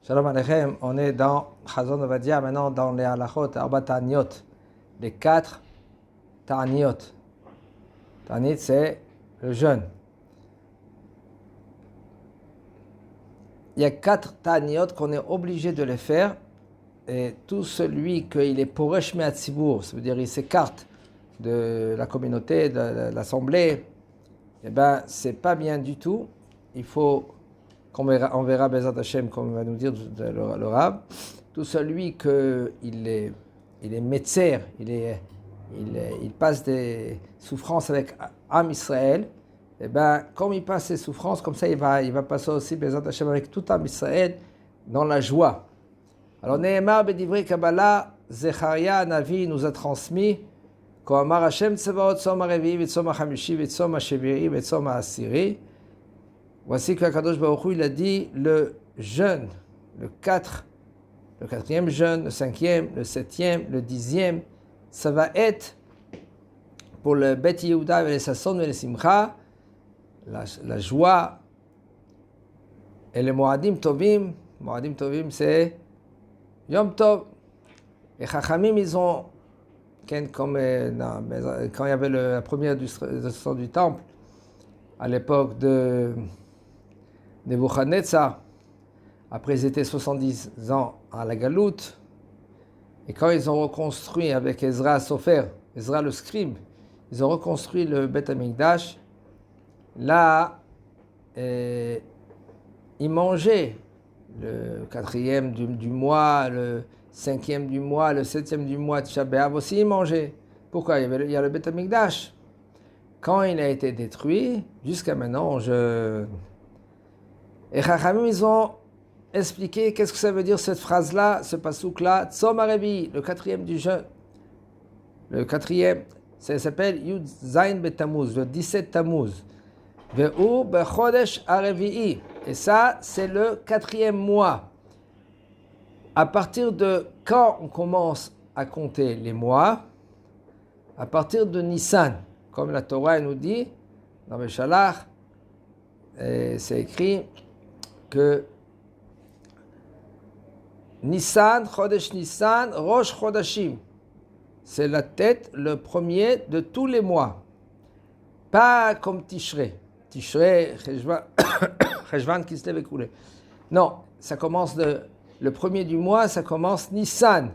Shalom Aleichem, on est dans Chazon Ovadia, maintenant dans les halachot, Arba Ta'aniot, les 4 Ta'aniot. Ta'anit, c'est le jeûne. Il y a 4 Ta'aniot qu'on est obligé de les faire, et tout celui qu'il est Poresh Me'atzibour, ça veut dire il s'écarte de la communauté, de l'assemblée, eh ben c'est pas bien du tout. Il faut, on verra Bezat Hashem, comme va nous dire le Rav, tout celui qu'il est Metzer, il passe des souffrances avec Am Israël, et ben comme il passe ces souffrances, comme ça il va passer aussi Bezat Hashem avec tout Am Israël dans la joie. Alors Nehemar Bedivrei Kabbalah, Zecharia Navi nous a transmis Kohamar Hashem Tsevaot Tzom HaRevi'i v'Tzom HaChamishi v'Tzom HaShevi'i v'Tzom HaAsiri. Voici que Kadosh Baruch Hu, il a dit le jeûne, le 4e jeûne, le 5e, le 7e, le 10e, ça va être pour le Bet Yehuda et les Sasson et les Simcha, la joie et les Moadim Tovim. Moadim Tovim, c'est Yom Tov. Et Chachamim, ils ont, quand il y avait la première destruction du temple, à l'époque de Nebuchadnezzar, après ils étaient 70 ans à la Galoute, et quand ils ont reconstruit avec Ezra Sofer, Ezra le scribe, ils ont reconstruit le Beth Amikdash, là, ils mangeaient le 4e du mois, le 5e du mois, le 7e du mois, Tisha B'Av aussi ils mangeaient. Pourquoi? Il y a le Beth Amikdash. Quand il a été détruit, jusqu'à maintenant, Et Chachamim, ils ont expliqué qu'est-ce que ça veut dire cette phrase-là, ce pasouk-là, Tzom HaRevi'i, le 4e du jeûne. Le 4e, ça s'appelle Yud Zayin Betamuz, le 17 Tammuz. Ve'u Bechodesh HaRevi'i. Et ça, c'est le 4e mois. À partir de quand on commence à compter les mois? À partir de Nissan. Comme la Torah nous dit, dans Beshalach, c'est écrit que Nissan, Chodesh Nissan, Rosh Chodashim, c'est la tête, le premier de tous les mois. Pas comme Tishrei. Tishrei, Cheshvan, Kislev et Koulé. Non, ça commence le premier du mois, ça commence Nissan.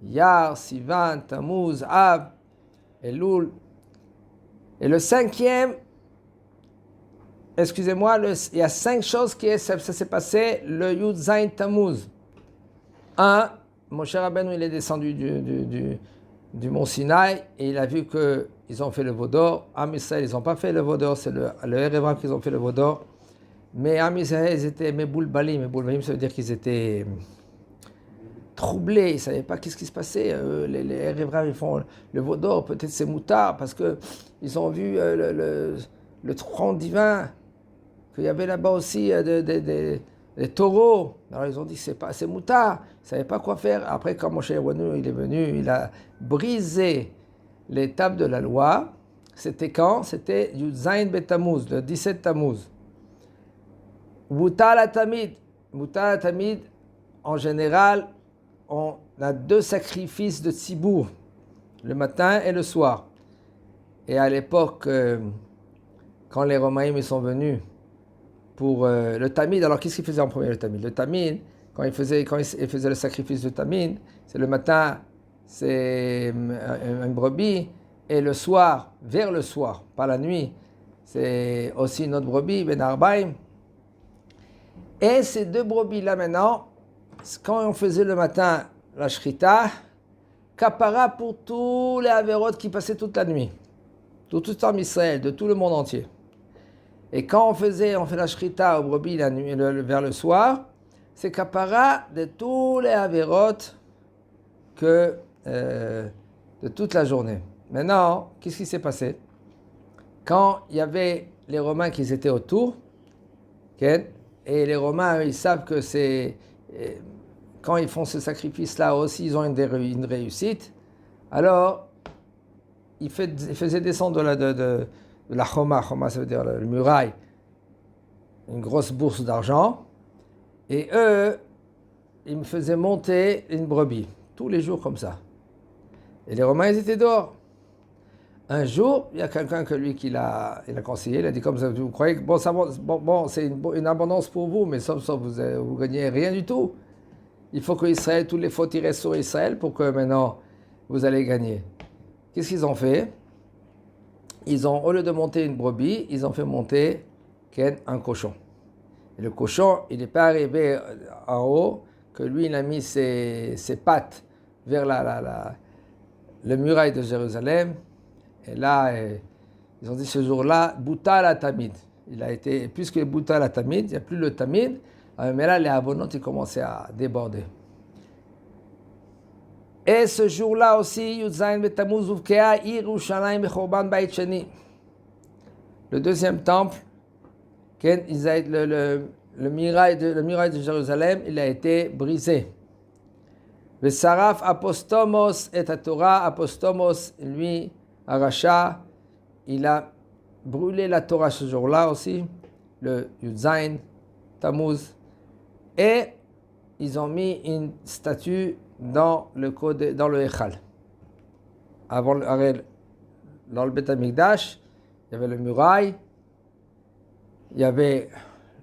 Yar, Sivan, Tammuz, Av, Elul. Et le 5e, excusez-moi, il y a 5 choses ça s'est passé le Yud Zayin Tammuz. 1, Moshe Rabbeinu, il est descendu du mont Sinaï et il a vu qu'ils ont fait le veau d'or. Am Israël, ils n'ont pas fait le veau d'or, c'est le Erev qu'ils ont fait le veau d'or. Mais Am Israël, ils étaient Meboulbalim. Meboulbalim, ça veut dire qu'ils étaient troublés, ils ne savaient pas qu'est-ce qui se passait. Les Erev, ils font le veau d'or, peut-être c'est moutard, parce qu'ils ont vu le trône divin, qu'il y avait là-bas aussi des taureaux. Alors ils ont dit c'est moutard, ils ne savaient pas quoi faire. Après, quand Moshe Rabbeinu il est venu, il a brisé les tables de la loi. C'était quand? C'était Yud Zayin Betamuz, le 17 Tammuz. Mutal Tamid, en général, on a 2 sacrifices de tzibour, le matin et le soir. Et à l'époque, quand les Romains ils sont venus pour le Tamid, alors qu'est-ce qu'ils faisaient en premier, le Tamid? Le Tamid, quand ils faisaient le sacrifice de Tamid, c'est le matin, c'est une brebis, et le soir, vers le soir, pas la nuit, c'est aussi une autre brebis, Ben Arbaim. Et ces 2 brebis-là maintenant, quand on faisait le matin la shrita, kapara pour tous les avérotes qui passaient toute la nuit, tout le temps Israël, de tout le monde entier. Et quand on fait la shrita aux brebis la nuit, vers le soir, c'est kapara de tous les avérotes de toute la journée. Maintenant, qu'est-ce qui s'est passé? Quand il y avait les Romains qui étaient autour, okay, et les Romains, ils savent que quand ils font ce sacrifice-là aussi, ils ont une réussite, alors ils faisaient descendre de la Choma, ça veut dire le muraille, une grosse bourse d'argent, et eux, il me faisait monter une brebis, tous les jours comme ça. Et les Romains, ils étaient dehors. Un jour, il y a quelqu'un qui l'a conseillé, il a dit comme ça, vous croyez que c'est une abondance pour vous, mais sauf vous gagnez rien du tout. Il faut que Israël, tous les fautes restent sur Israël pour que maintenant vous allez gagner. Qu'est-ce qu'ils ont fait? Ils ont, au lieu de monter une brebis, ils ont fait monter un cochon. Et le cochon, il n'est pas arrivé en haut, que lui, il a mis ses pattes vers le muraille de Jérusalem. Et là, ils ont dit ce jour-là, Bouta la Tamid. Il a été, puisque Bouta la Tamid, il n'y a plus le Tamid, mais là, les abonnants, ils commençaient à déborder. Et ce jour-là aussi, Yudzain Betamuz Uvkea Yerushalayim Bechorban Bait Sheni. Le deuxième temple, le muraille de Jérusalem, il a été brisé. Vesaraf apostomos et à Torah, apostomos, lui, Aracha, il a brûlé la Torah ce jour-là aussi, le Yudzain, Tammuz, et ils ont mis une statue dans le Echal. Dans le Beth Amikdash, il y avait le muraille, il y avait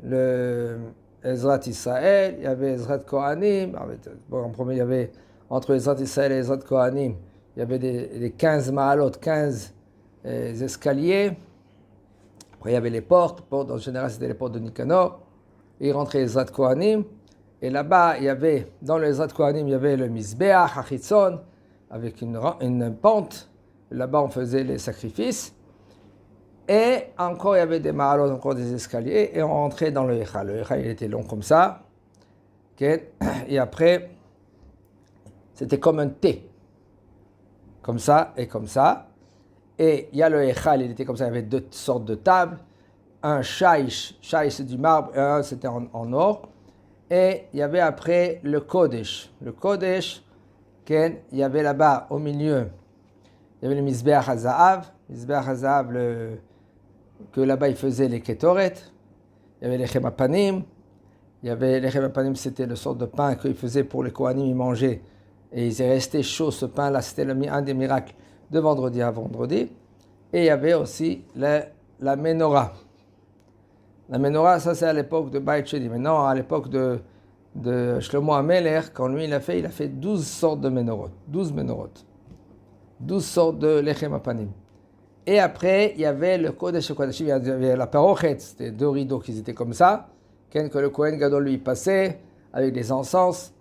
le Ezrat Israël, il y avait Ezrat Kohanim. En premier, il y avait entre Ezrat Israël et Ezrat Kohanim, il y avait les 15 ma'alot, 15 escaliers. Après, il y avait les portes. En général, c'était les portes de Nicanor. Et il rentrait Ezrat Kohanim. Et là-bas, dans le Ezrat Kohanim, il y avait le Mizbeach, Hachitzon, avec une pente. Là-bas, on faisait les sacrifices. Et encore, il y avait des ma'alot, encore des escaliers. Et on rentrait dans le Echal. Le Echal, il était long comme ça. Et après, c'était comme un T. Comme ça et comme ça. Et il y a le Echal, il était comme ça. Il y avait deux sortes de tables. Un Shaish. Shaish, c'est du marbre. Et un, c'était en or. Et il y avait après le Kodesh. Le Kodesh, il y avait là-bas, au milieu, il y avait le Mizbeach HaZahav. Mizbeach HaZahav, que là-bas, il faisait les Ketoret. Il y avait les Chemapanim. Les Chemapanim, c'était le sort de pain qu'il faisait pour les Kohanim, ils mangeaient. Et ils étaient restés chauds, ce pain-là. C'était un des miracles de vendredi à vendredi. Et il y avait aussi la Menorah. La Menorah, ça c'est à l'époque de Beit Sheni. Maintenant, à l'époque de Shlomo HaMelech, quand lui il a fait 12 sortes de Menorot. 12 Menorot. 12 sortes de Lechem Apanim. Et après, il y avait le Kodesh Kodashim, il y avait la Parochet, c'était 2 rideaux qui étaient comme ça, que le Kohen Gadol lui passait avec des encens.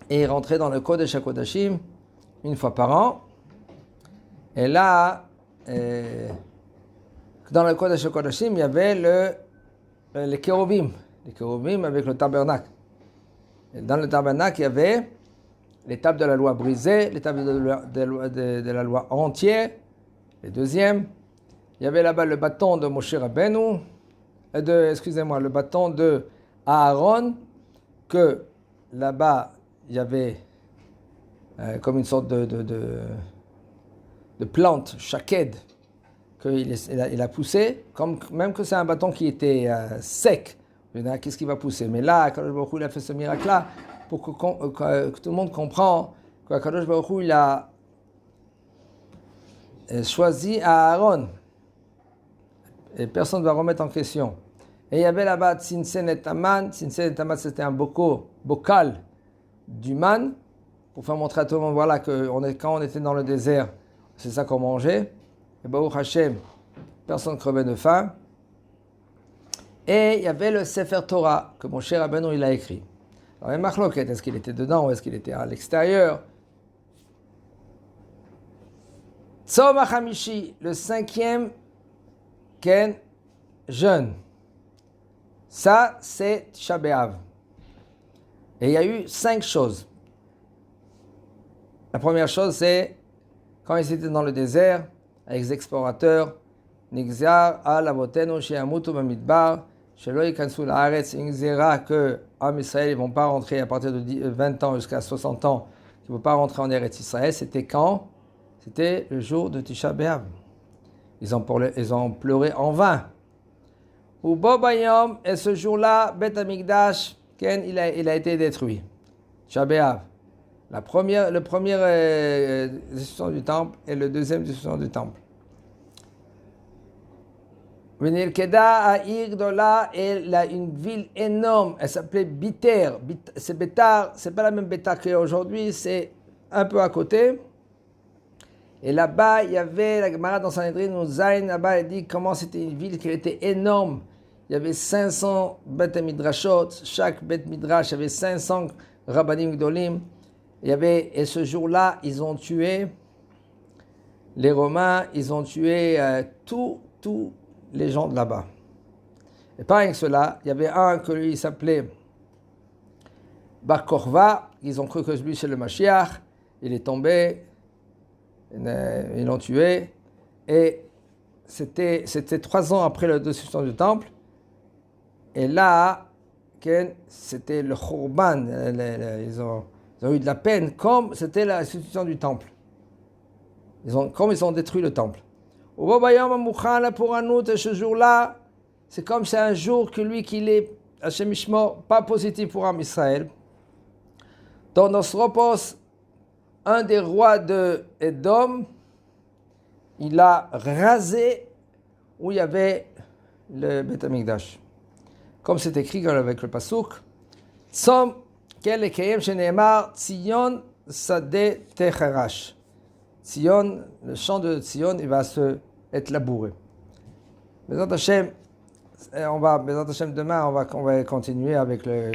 Et il rentrait dans le Kodesh Kodashim une fois par an. Et là, dans le Kodesh Kodashim, il y avait les Kérubim. Les Kérubim avec le tabernacle. Et dans le tabernacle, il y avait les tables de la loi brisées, les tables de la loi entière, les deuxièmes. Il y avait là-bas le bâton de Moshe Rabbeinu, le bâton de Aaron, que là-bas, il y avait comme une sorte de plante, shaked, qu'il a poussé, même que c'est un bâton qui était sec. Qu'est-ce qui va pousser? Mais là, Kadosh Baruch Hu, il a fait ce miracle-là pour que tout le monde comprend que Kadosh Baruch Hu, il a choisi Aaron. Et personne ne va remettre en question. Et il y avait là-bas Tzinsen et Taman. Tzinsen et Taman, c'était un bocal du man, pour faire montrer à tout le monde, voilà, quand on était dans le désert, c'est ça qu'on mangeait. Et Baruch Hashem, personne ne crevait de faim. Et il y avait le Sefer Torah, que mon cher Rabbeinu, il a écrit. Alors, il y a Machloket, est-ce qu'il était dedans ou est-ce qu'il était à l'extérieur? Tzom HaChamishi, le 5e jeûne. Ça, c'est Tisha B'Av. Et il y a eu 5 choses. La première chose, c'est quand ils étaient dans le désert, avec les explorateurs, Nixar al avotenu sheyamutu bamidbar, shelo yikansu la'aretz, Nixera que Am Israël, ils ne vont pas rentrer à partir de 20 ans jusqu'à 60 ans, ils ne vont pas rentrer en Eretz Israël. C'était quand? C'était le jour de Tisha B'Av. Ils ont pleuré en vain. Ou Bobayom, et ce jour-là, Beth Amikdash, il a été détruit. Shabbat. Le premier destruction du temple et le deuxième destruction du temple. Venilkeda à Igdola, elle a une ville énorme, elle s'appelait Biter. C'est Bétar, c'est pas la même Bétar qu'aujourd'hui, c'est un peu à côté. Et là-bas, il y avait, la Gemara dans Sanhedrin, où Zayn, là-bas, elle dit comment c'était une ville qui était énorme. Il y avait 500 Beth Midrashot, chaque Beth Midrash avait 500 Rabbanim Gdolim. Et ce jour-là, ils ont tué, les Romains, ils ont tué tous les gens de là-bas. Et pas rien que cela, il y avait un que lui, il s'appelait Bar Korva, ils ont cru que lui c'est le Mashiach, il est tombé, ils l'ont tué, et c'était 3 ans après la destruction du temple, et là, c'était le Khurban, ils ont eu de la peine, comme c'était la destruction du temple. Comme ils ont détruit le temple. Pour ce jour-là, c'est comme c'est un jour que lui qu'il est, Hashem Ishmo, pas positif pour Am Israël. Dans Nosropos, un des rois de Édom, il a rasé où il y avait le Beth Amikdash. Comme c'est écrit avec le Pasuk, Tzom kel ekayem sheneemar Tzion Sadeh Techarash. Tzion, le champ de Tzion, il va être labouré. Bezat Hashem, demain, on va continuer avec le,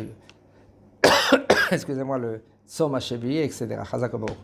excusez-moi, le Tzom HaShevi, etc. Chazak Baruch.